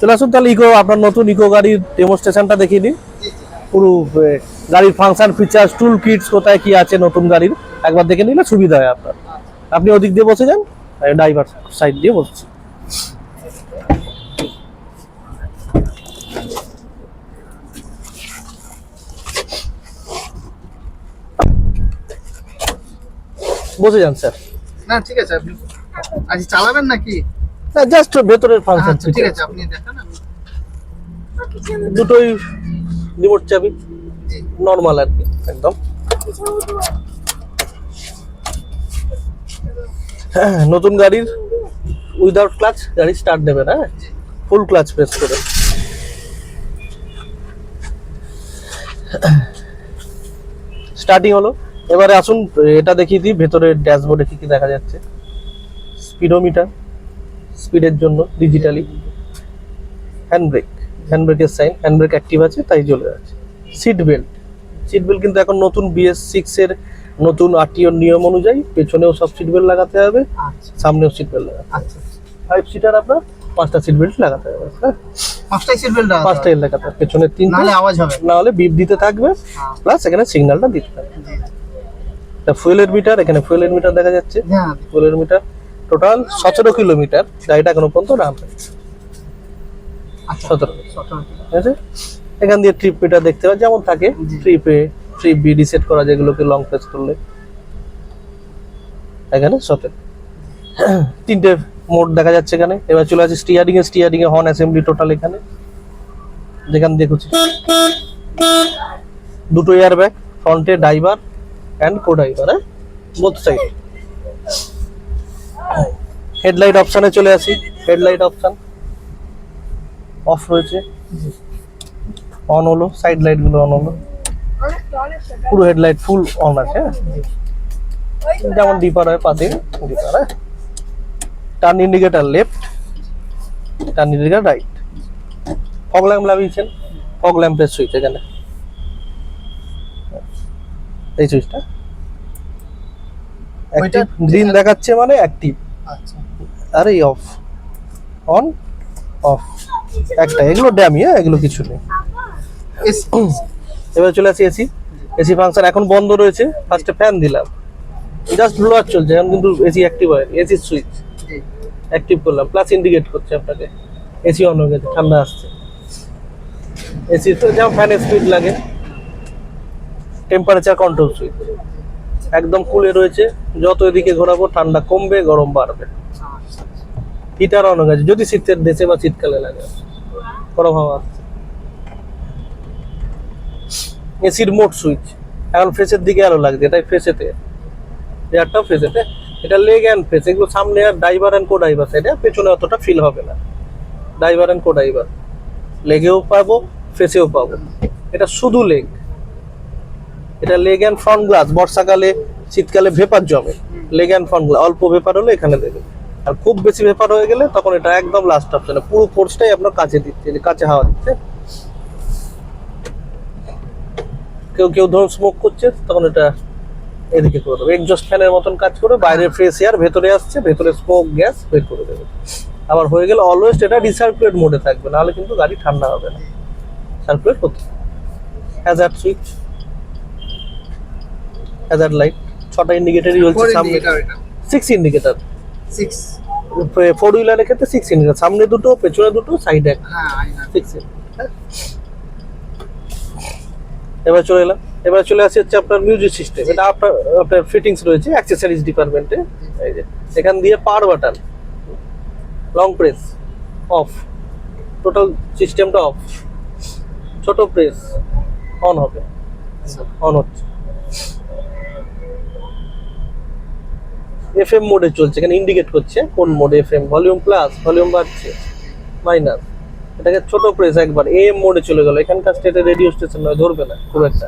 চলে আসুন তাহলে ইকো, আপনার নতুন ইকো গাড়ির ডেমোস্ট্রেশনটা দেখিয়ে দিই। পুরো গাড়ির ফাংশন, ফিচার্স, টুল কিটস কোথায় কি আছে নতুন গাড়ির একবার দেখে নিলে সুবিধা হয় আপনার। আপনি ওদিক দিয়ে বসে যান, ড্রাইভার সাইড দিয়ে বসছি। বসে যান স্যার। না ঠিক আছে, আপনি আজ চালাবেন নাকি? না, জাস্ট ভেতরের ফাংশন। আচ্ছা ঠিক আছে, আপনি দেখান। দুটোই রিমোট চাবি, নর্মাল আর কি একদম। হ্যাঁ, নতুন গাড়ির উইদাউট ক্লাচ গাড়ি স্টার্ট নেবে না, ফুল ক্লাচ প্রেস করে। স্টার্টিং হলো। এবারে আসুন এটা দেখিয়ে দিই ভেতরের ড্যাশবোর্ডে কি কি দেখা যাচ্ছে। স্পিডোমিটার, স্পিডের জন্য ডিজিটালি। হ্যান্ডব্রেকের সাইন, হ্যান্ডব্রেক অ্যাক্টিভ আছে তাই জ্বলে আছে। সিট বেল্ট, সিট বেল্ট কিন্তু এখন নতুন BS6 এর নতুন RTO নিয়ম অনুযায়ী পেছনেও সব সিট বেল্ট লাগাতে হবে, সামনেও সিট বেল্ট লাগাতে হবে। 5 সিটার আপনার 5টা সিট বেল্ট লাগাতে হবে। হ্যাঁ, 5টাই সিট বেল্ট, 5টাই লাগাতে হবে, পেছনে 3টা, নাহলে আওয়াজ হবে, না হলে বিপ দিতে থাকবে, প্লাস এখানে সিগন্যালটা দিতে থাকবে। এটা ফুয়েলের মিটার, এখানে ফুয়েলের মিটার দেখা যাচ্ছে। হ্যাঁ, ফুয়েলের মিটার টোটাল 17 কিলোমিটার গাড়িটা এখনো পর্যন্ত রান হয়েছে। 17, ঠিক আছে। এখান দিয়ে ট্রিপ মিটার দেখতে পাবেন যেমন থাকে, ট্রিপ বি রিসেট করা যেগুলোকে লং প্রেস করলে এখানে 17। 3টে মোড দেখা যাচ্ছে এখানে। এবার চলে আসছে স্টিয়ারিং এ হর্ন অ্যাসেম্বলি টোটাল এখানে যেখানে দেখুছি। 2টো এয়ার ব্যাগ ফ্রন্টে, driver and co driver, both side. Headlight অপশনে চলে আসি। হেডলাইট অপশন অফ রয়েছে, অন হলো, সাইড লাইট গুলো অন হলো, পুরো হেডলাইট ফুল অন আছে। যেমন ডিপার হয় পাশে ডিপার। হ্যাঁ, turn indicator left, turn indicator right. Fog lamp লাগিয়েছেন, ফগ ল্যাম্পের সুইচ এখানে, এই সুইচটা অ্যাক্টিভ, গ্রিন দেখাচ্ছে মানে অ্যাক্টিভ। আচ্ছা, আর এই অফ, অন অফ একটা, এগুলো ড্যামি, এগুলো কিছু নেই। এবার চলে আসি এসি ফাংশন এখন বন্ধ রয়েছে। ফার্স্টে ফ্যান দিলাম, জাস্ট ব্লোয়ার চলছে এখন, কিন্তু এসি অ্যাক্টিভ হয়। এসি সুইচ অ্যাক্টিভ করলাম, প্লাস ইন্ডিকেট করছে আপনাকে এসি অন হয়ে গেছে, ঠান্ডা আসছে। এসি তো যেমন ফ্যানের স্পিড লাগে। টেম্পারেচার কন্ট্রোল সুইচ একদম কুলে রয়েছে, যত এদিকে ঘোরাবো ঠান্ডা কমবে, গরম বাড়বে। হিটার অন হয়ে গেছে, যদি শীতের দেশে বা শীতকালে লাগে, গরম হাওয়া আসছে। এসির মোড সুইচ এখন ফেসের দিকে আলো লাগছে, এটাই ফেসেতে, এয়ারটাও ফেসেতে। এটা লেগ অ্যান্ড ফেস, এগুলো সামনে আর ড্রাইভার অ্যান্ড কো ড্রাইভার সাইডে, পেছনে অতটা ফিল হবে না। ড্রাইভার অ্যান্ড কো ড্রাইভার, লেগেও পাবো ফেসেও পাবো। এটা শুধু লেগ, এটা লেগ অ্যান্ড ফ্রন্ট গ্লাস। বর্ষাকালে শীতকালে ভেপার জমে, লেগ অ্যান্ড ফ্রন্ট গ্লাস অল্প ভেপার হলে এখানে দেবে, আর খুব বেশি ভেপার হয়ে গেলে তখন এটা একদম লাস্ট অপশনে, পুরো ফোর্সটাই আপনার কাছে দিচ্ছে, কাছে হাওয়া দিচ্ছে। কেউ ধরুন স্মোক করছে, তখন এটা এদিকে করে দেবে, এক্সজস্ট ফ্যানের মতন কাজ করে, বাইরে ফ্রেশ এয়ার ভেতরে আসছে, ভেতরে স্মোক গ্যাস বের করে দেবে। আবার হয়ে গেলে অলওয়েজ এটা রিসার্কুলেট মোডে থাকবে, নাহলে কিন্তু গাড়ি ঠান্ডা হবে না, সার্কুলেট করতে। হ্যাজার্ড সুইচ, হ্যাজার্ড লাইট, 6টা ইন্ডিকেটরই জ্বলছে সামনে। 6 ইন্ডিকেটর, 6 ফোর হুইলারের ক্ষেত্রে 6 ইন্ডিকেটর, সামনে দুটো, পেছনে দুটো, সাইডে একটা। হ্যাঁ, 6। এবার চলে আসি হচ্ছে আপনার মিউজিক সিস্টেম। এটা আপনার ফিটিংস রয়েছে অ্যাক্সেসরিজ ডিপার্টমেন্টে। এই যে এখান দিয়ে power button, long press of, total সিস্টেমটা অফ। ছোট প্রেস অন হবে, অন হচ্ছে। FM মোডে চলছে, এখানে ইন্ডিকেট করছে কোন মোডে। FM ভলিউম প্লাস, ভলিউম বাড়ছে, মাইনাস। এটাকে ছোট প্রেস একবার AM মোডে চলে গেল, এখানকার স্টেটে রেডিও স্টেশন নয়, ধরবে না খুব একটা।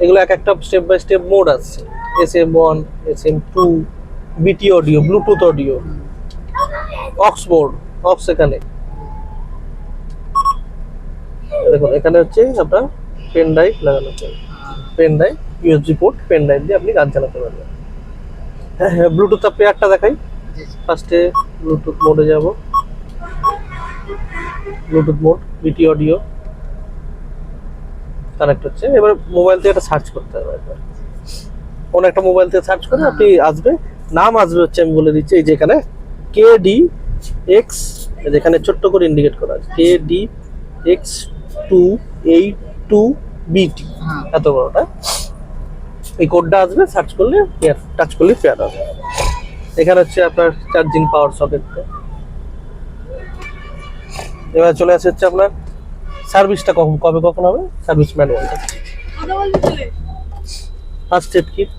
এগুলো এক একটা স্টেপ বাই স্টেপ মোড আছে, SM1, SM2, BT audio, Bluetooth audio, aux mode, aux. এখানে দেখুন, এখানে হচ্ছে আপনার পেন ড্রাইভ লাগানো আছে, pen drive, USB port, pen drive দিয়ে আপনি গান চালাতে পারবেন। হ্যাঁ, ব্লুটুথ প্লেয়ারটা দেখাই। ফার্স্টে ব্লুটুথ মোডে যাব, ব্লুটুথ মোড, বিটি অডিও কানেক্ট হচ্ছে। এবার মোবাইল থেকে একটা সার্চ করতে হবে একবার, কোন একটা মোবাইল থেকে সার্চ করে আপনি আসবে, নাম আসবে হচ্ছে, আমি বলে দিচ্ছি এই যে এখানে KDX, যেখানে ছোট্ট করে ইন্ডিকেট করা আছে KDX282BT, হ্যাঁ এত বড়টা। এই কোডটা আসবে, সার্চ করলে টাচ করলে পেয়ার হবে। এখানে হচ্ছে আপনার চার্জিং পাওয়ার সকেট। এবার চলে আসে হচ্ছে আপনার সার্ভিসটা কবে কখন হবে, service manual, first aid kit,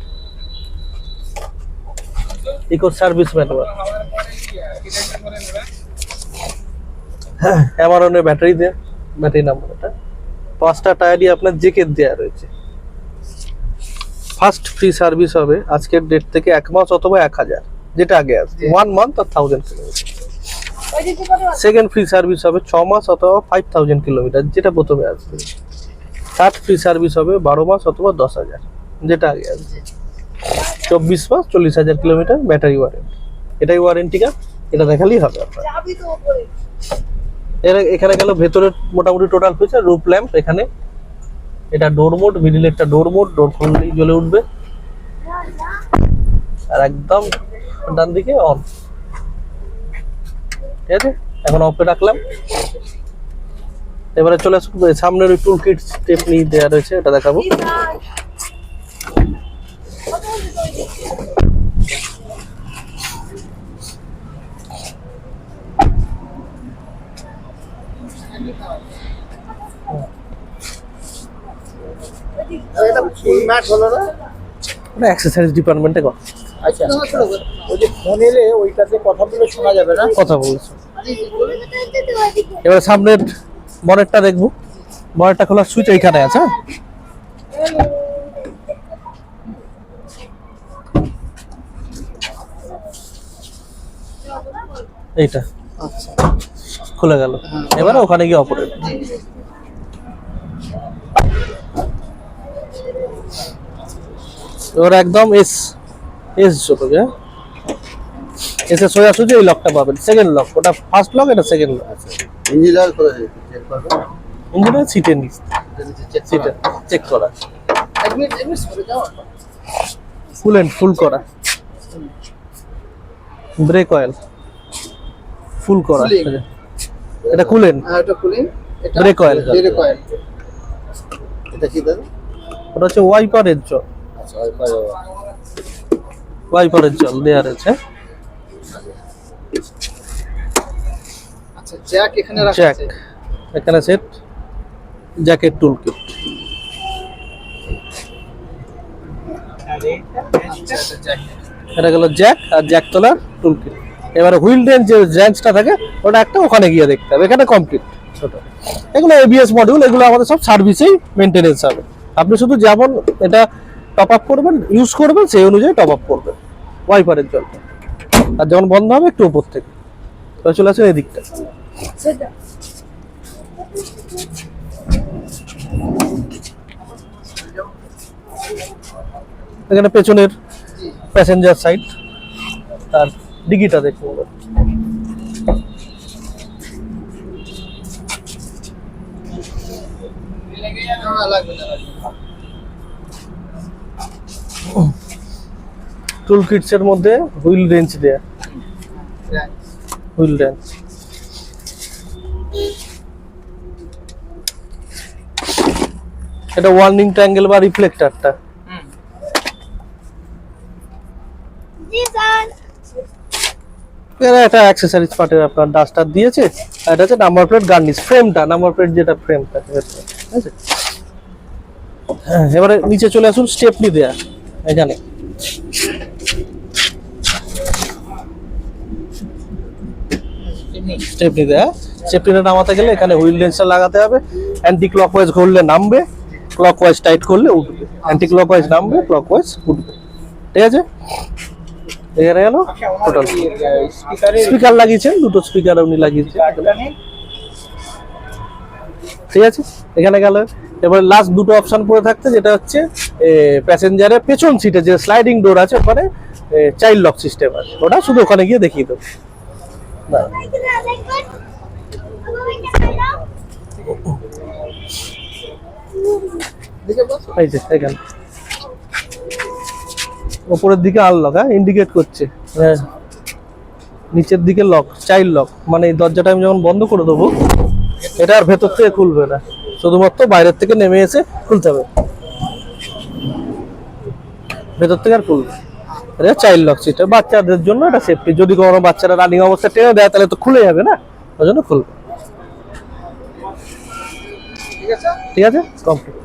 eco service manual, হ্যাঁ অ্যামারনের ব্যাটারি দেয়, ব্যাটারি নাম্বার এটা, 5টা টায়ারই আপনার জেকে দেওয়া রয়েছে। ফার্স্ট ফ্রি সার্ভিস হবে আজকের ডেট থেকে 1 মাস অথবা 1000, যেটা আগে আসবে 1 মান্থ আর 1000 কিলোমিটার। সেকেন্ড ফ্রি সার্ভিস হবে 6 মাস অথবা 5000 কিলোমিটার, যেটা প্রথমে আসবে। থার্ড ফ্রি সার্ভিস হবে 12 মাস অথবা 10000, যেটা আগে আসবে। 24 মাস 40,000 কিলোমিটার ব্যাটারি ওয়ারেন্টি, এটাই ওয়ারেন্টি কার্ড, এটা দেখালেই হবে আপনার। এখানে গেল ভেতরের মোটামুটি টোটাল ফিচার, রুফ ল্যাম্প এখানে, এটা ডোর মোড, মিডিল একটা ডোর মোড, ডোর খুললেই জ্বলে উঠবে, আর একদম ডান দিকে অন। ঠিক আছে, এখন অফে রাখলাম। এবারে চলে আসুন সামনের ওই টুল কিট স্টেপনি দেওয়া রয়েছে, এটা দেখাবো। এটা ফুল ম্যাট হলো না? এটা অ্যাক্সেসরিজ ডিপার্টমেন্টে আচ্ছা ওই যে ফোন এলে ওইটাতে কথা বলে শোনা যাবে না? কথা বলছে। এবার সামনের বনেটটা দেখবো, বনেটটা খোলার সুইচ এইখানে আছে। এইটা আচ্ছা খুলে গেল, এবারে ওখানে গিয়ে অপারেট। এবার একদম এস চলবে, এসে সোজাসুজি এই লকটা পাবেন, সেকেন্ড লক, ওটা ফার্স্ট লক, এটা সেকেন্ড লক। ইঞ্জিনিয়ার করে চেক করবে, ইঞ্জিনের সিটের নিচ, চেক সিটে চেক করা, এক মিনিট করে যাও। ফুল এন্ড ফুল করা, ব্রেক অয়েল ফুল করা, Cooling। এটা কুলেন, হ্যাঁ এটা কুলিং, এটা Brake oil। Break oil. এটা কি দাদা? ওটা হচ্ছে ওয়াইপারের জল, আচ্ছা ওইপারে ওয়াইপারের জল দেওয়া রয়েছে। আচ্ছা জ্যাক এখানে রাখা জ্যাক আছে। এখানে সেট, জ্যাকের টুল কিট, আচ্ছা এটা জ্যাক। এটা গেল জ্যাক আর জ্যাক তোলার টুল কিট। এবারে হুইল রেঞ্জ যে রেঞ্জটা থাকে ওটা একটা ওখানে গিয়ে দেখতে হবে, এখানে কমপ্লিট ছোট। এগুলো এবিএস মডিউল, এগুলো আমাদের সব সার্ভিসেই মেনটেনেন্স হবে, আপনি শুধু যেমন এটা টপ আপ করবেন, ইউজ করবেন, সেই অনুযায়ী টপ আপ করবেন ওয়াইপারের জলটা। আর যখন বন্ধ হবে একটু উপর থেকে, তো চলে আসুন এদিকটা। এখানে পেছনের প্যাসেঞ্জার সাইড আর ডিগিটা দেখুন। না লাগবে না। টুল কিটস এর মধ্যে হুইল রেঞ্জ দেয়া, হুইল রেঞ্জ, এটা ওয়ার্নিং ট্রায়াঙ্গেল বা রিফ্লেক্টরটা। এটা একটা অ্যাক্সেসরিজ পার্টের আপনার ডাস্টার দিয়েছে, আর এটা হচ্ছে নাম্বার প্লেট গার্নিশ, ফ্রেমটা নাম্বার প্লেট যেটা ফ্রেমটা, ঠিক আছে। হ্যাঁ, এবারে নিচে চলে আসুন, স্টেপনি দেয়া এখানে, স্টেপনি দেয়া। স্টেপনিটা নামাতে গেলে এখানে হুইল রেঞ্জটা লাগাতে হবে, অ্যান্টি ক্লকওয়াইজ ঘুরলে নামবে, ক্লকওয়াইজ টাইট করলে উঠবে, অ্যান্টি ক্লকওয়াইজ নামবে, ক্লকওয়াইজ উঠবে, ঠিক আছে। এখানে গেল টোটাল স্পিকার লাগিয়েছেন, দুটো স্পিকার উনি লাগিয়েছেন, ঠিক আছে। এখানে গেল, এবার লাস্ট দুটো অপশন পড়ে থাকতে, যেটা হচ্ছে প্যাসেঞ্জারের পেছন সিটে যে স্লাইডিং ডোর আছে, ওখানে চাইল্ড লক সিস্টেম আছে, ওটা শুধু ওখানে গিয়ে দেখিয়ে দেবো। দেখে বস এই যে এখানে উপরের দিকে আনলক, হ্যাঁ ইন্ডিকেট করছে, হ্যাঁ নিচের দিকে লক, চাইল্ড লক, মানে এই দরজাটা আমি যখন বন্ধ করে দেবো এটা আর ভেতর থেকে খুলবে না, শুধুমাত্র বাইরের থেকে নেমে এসে খুলতে হবে, ভেতর থেকে আর খুলবে। এটা চাইল্ড লক সিস্টেম, বাচ্চাদের জন্য এটা সেফটি, যদি কোনো বাচ্চারা রানিং অবস্থায় টেনে দেয় তাহলে তো খুলে যাবে না, ওই জন্য খুলবে। ঠিক আছে ঠিক আছে, কমপ্লিট।